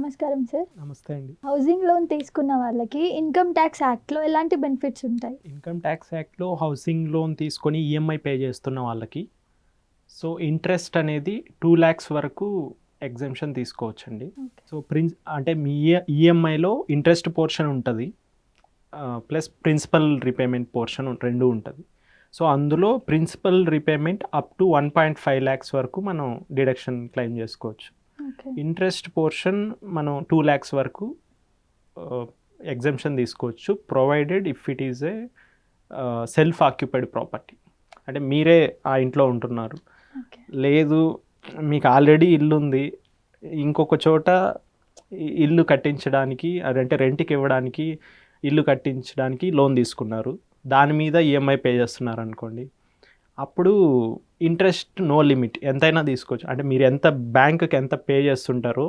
నమస్కారం సార్. నమస్తే అండి. హౌసింగ్ లోన్ తీసుకున్న వాళ్ళకి ఇన్కమ్ ట్యాక్స్ యాక్ట్లో ఎలాంటి బెనిఫిట్స్ ఉంటాయి? ఇన్కమ్ ట్యాక్స్ యాక్ట్లో హౌసింగ్ లోన్ తీసుకొని ఈఎంఐ పే చేస్తున్న వాళ్ళకి సో ఇంట్రెస్ట్ అనేది 2 lakhs వరకు ఎగ్జెంప్షన్ తీసుకోవచ్చండి. సో అంటే మీ ఈఎంఐలో ఇంట్రెస్ట్ పోర్షన్ ఉంటుంది ప్లస్ ప్రిన్సిపల్ రీపేమెంట్ పోర్షన్ రెండు ఉంటుంది. సో అందులో principal repayment up to 1.5 lakhs వరకు మనం డిడక్షన్ క్లెయిమ్ చేసుకోవచ్చు. ఇంట్రెస్ట్ పోర్షన్ మనం 2 lakhs వరకు ఎగ్జెంప్షన్ తీసుకోవచ్చు, provided if it is a self occupied property. అంటే మీరే ఆ ఇంట్లో ఉంటున్నారు, లేదు మీకు ఆల్రెడీ ఇల్లు ఉంది, ఇంకొక చోట ఇల్లు కట్టించడానికి అంటే రెంట్కి ఇవ్వడానికి ఇల్లు కట్టించడానికి లోన్ తీసుకున్నారు, దాని మీద ఈఎంఐ పే చేస్తున్నారు అనుకోండి, అప్పుడు ఇంట్రెస్ట్ నో లిమిట్, ఎంతైనా తీసుకోవచ్చు. అంటే మీరు ఎంత బ్యాంకుకి ఎంత పే చేస్తుంటారో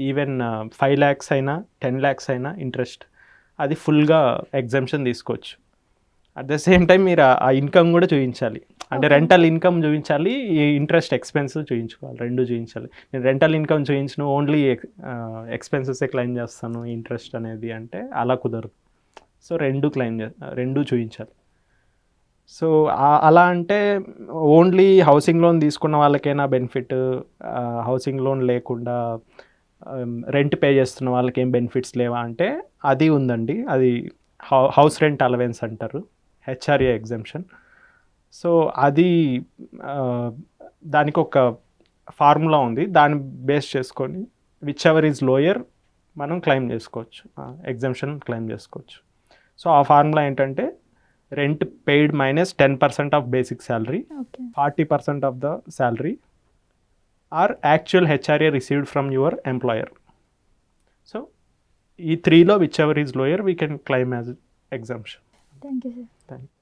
ఈవెన్ 5 lakhs అయినా 10 lakhs అయినా ఇంట్రెస్ట్ అది ఫుల్గా ఎగ్జంప్షన్ తీసుకోవచ్చు. అట్ ద సేమ్ టైం మీరు ఆ ఇన్కమ్ కూడా చూపించాలి, అంటే రెంటల్ ఇన్కమ్ చూపించాలి, ఈ ఇంట్రెస్ట్ ఎక్స్పెన్స్ చూపించుకోవాలి, రెండు చూపించాలి. నేను రెంటల్ ఇన్కమ్ చూపించను, ఓన్లీ ఎక్స్పెన్సెసే క్లెయిమ్ చేస్తాను ఇంట్రెస్ట్ అనేది అంటే అలా కుదరదు. సో రెండు చూపించాలి. సో అలా అంటే ఓన్లీ హౌసింగ్ లోన్ తీసుకున్న వాళ్ళకైనా బెనిఫిట్, హౌసింగ్ లోన్ లేకుండా రెంట్ పే చేస్తున్న వాళ్ళకి ఏం బెనిఫిట్స్ లేవా అంటే అది ఉందండి. అది హౌస్ రెంట్ అలవెన్స్ అంటారు, హెచ్ఆర్ఏ ఎగ్జెంప్షన్. సో అది దానికి ఒక ఫార్ములా ఉంది, దాన్ని బేస్ చేసుకొని విచ్ ఎవర్ ఈజ్ లోయర్ మనం క్లెయిమ్ చేసుకోవచ్చు, ఎగ్జెంప్షన్ క్లెయిమ్ చేసుకోవచ్చు. సో ఆ ఫార్ములా ఏంటంటే rent paid minus 10% of basic salary, 40% of the salary or actual HRA received from your employer. So ఈ 3లో which ever is lower we can claim as exemption. Thank you sir. Thank you.